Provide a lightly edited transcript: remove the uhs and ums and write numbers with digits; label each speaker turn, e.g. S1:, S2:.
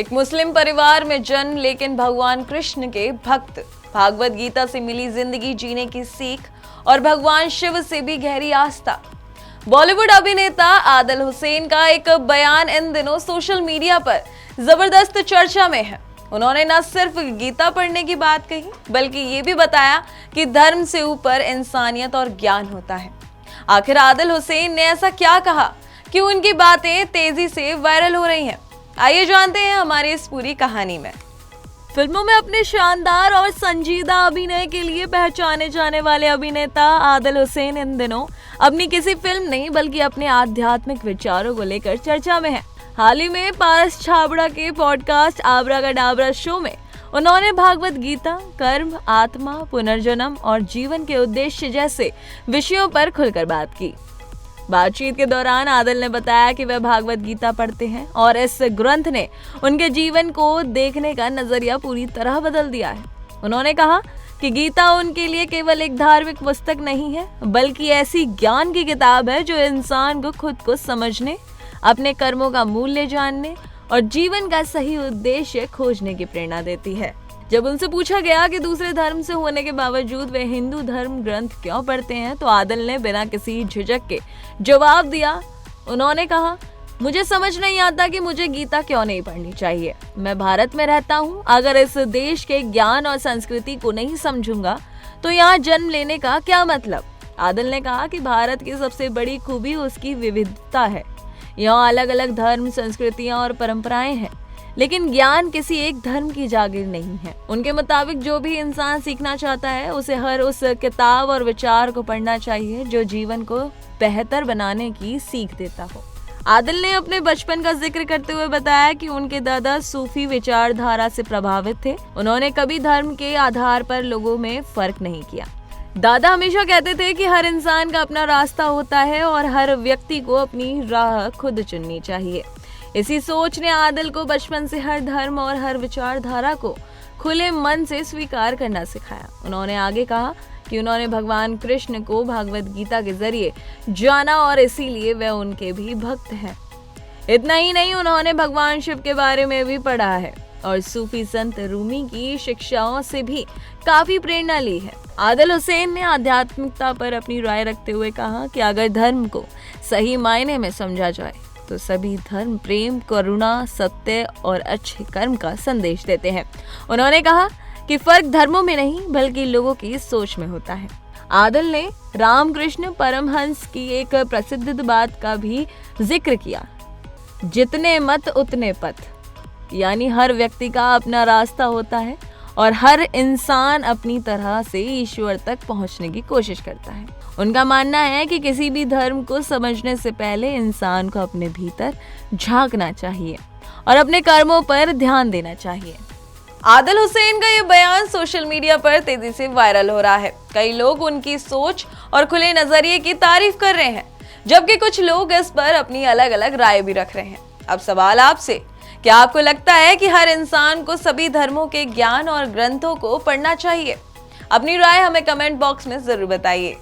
S1: एक मुस्लिम परिवार में जन्म लेकिन भगवान कृष्ण के भक्त, भागवत गीता से मिली जिंदगी जीने की सीख और भगवान शिव से भी गहरी आस्था। बॉलीवुड अभिनेता आदिल हुसैन का एक बयान इन दिनों सोशल मीडिया पर जबरदस्त चर्चा में है। उन्होंने न सिर्फ गीता पढ़ने की बात कही, बल्कि ये भी बताया कि धर्म से ऊपर इंसानियत और ज्ञान होता है। आखिर आदिल हुसैन ने ऐसा क्या कहा कि उनकी बातें तेजी से वायरल हो रही हैं? आइए जानते हैं हमारी इस पूरी कहानी में। फिल्मों में अपने शानदार और संजीदा अभिनय के लिए पहचाने जाने वाले अभिनेता आदिल हुसैन इन दिनों अपनी किसी फिल्म नहीं बल्कि अपने आध्यात्मिक विचारों को लेकर चर्चा में है। हाल ही में पारस छाबड़ा के पॉडकास्ट आबरा कडाबरा शो में उन्होंने भागवत गीता, कर्म, आत्मा, पुनर्जन्म और जीवन के उद्देश्य जैसे विषयों पर खुलकर बात की। बातचीत के दौरान आदिल ने बताया कि वह भागवत गीता पढ़ते हैं और इस ग्रंथ ने उनके जीवन को देखने का नजरिया पूरी तरह बदल दिया है। उन्होंने कहा कि गीता उनके लिए केवल एक धार्मिक पुस्तक नहीं है, बल्कि ऐसी ज्ञान की किताब है जो इंसान को खुद को समझने, अपने कर्मों का मूल्य जानने और जीवन का सही उद्देश्य खोजने की प्रेरणा देती है। जब उनसे पूछा गया कि दूसरे धर्म से होने के बावजूद वे हिंदू धर्म ग्रंथ क्यों पढ़ते हैं, तो आदिल ने बिना किसी झिझक के जवाब दिया। उन्होंने कहा, मुझे समझ नहीं आता कि मुझे गीता क्यों नहीं पढ़नी चाहिए। मैं भारत में रहता हूँ, अगर इस देश के ज्ञान और संस्कृति को नहीं समझूंगा तो यहाँ जन्म लेने का क्या मतलब। आदिल ने कहा कि भारत की सबसे बड़ी खूबी उसकी विविधता है। यहाँ अलग अलग धर्म, संस्कृतियाँ और परंपराएं हैं, लेकिन ज्ञान किसी एक धर्म की जागीर नहीं है। उनके मुताबिक जो भी इंसान सीखना चाहता है उसे हर उस किताब और विचार को पढ़ना चाहिए जो जीवन को बेहतर बनाने की सीख देता हो। आदिल ने अपने बचपन का जिक्र करते हुए बताया कि उनके दादा सूफी विचारधारा से प्रभावित थे। उन्होंने कभी धर्म के आधार पर लोगों में फर्क नहीं किया। दादा हमेशा कहते थे कि हर इंसान का अपना रास्ता होता है और हर व्यक्ति को अपनी राह खुद चुननी चाहिए। इसी सोच ने आदिल को बचपन से हर धर्म और हर विचारधारा को खुले मन से स्वीकार करना सिखाया। उन्होंने आगे कहा कि उन्होंने भगवान कृष्ण को भागवत गीता के जरिए जाना और इसीलिए वे उनके भी भक्त हैं। इतना ही नहीं, उन्होंने भगवान शिव के बारे में भी पढ़ा है और सूफी संत रूमी की शिक्षाओं से भी काफी प्रेरणा ली है। आदिल हुसैन ने आध्यात्मिकता पर अपनी राय रखते हुए कहा कि अगर धर्म को सही मायने में समझा जाए तो सभी धर्म प्रेम, करुणा, सत्य और अच्छे कर्म का संदेश देते हैं। उन्होंने कहा कि फर्क धर्मों में नहीं बल्कि लोगों की सोच में होता है। आदिल ने रामकृष्ण परमहंस की एक प्रसिद्ध बात का भी जिक्र किया, जितने मत उतने पथ, यानी हर व्यक्ति का अपना रास्ता होता है और हर इंसान अपनी तरह से ईश्वर तक पहुंचने की कोशिश करता है। उनका मानना है कि किसी भी धर्म को समझने से पहले इंसान को अपने भीतर झांकना चाहिए और अपने कर्मों पर ध्यान देना चाहिए। आदिल हुसैन का ये बयान सोशल मीडिया पर तेजी से वायरल हो रहा है। कई लोग उनकी सोच और खुले नजरिए की तारीफ कर रहे हैं, जबकि कुछ लोग इस पर अपनी अलग अलग राय भी रख रहे हैं। अब सवाल आपसे, क्या आपको लगता है कि हर इंसान को सभी धर्मों के ज्ञान और ग्रंथों को पढ़ना चाहिए? अपनी राय हमें कमेंट बॉक्स में जरूर बताइए।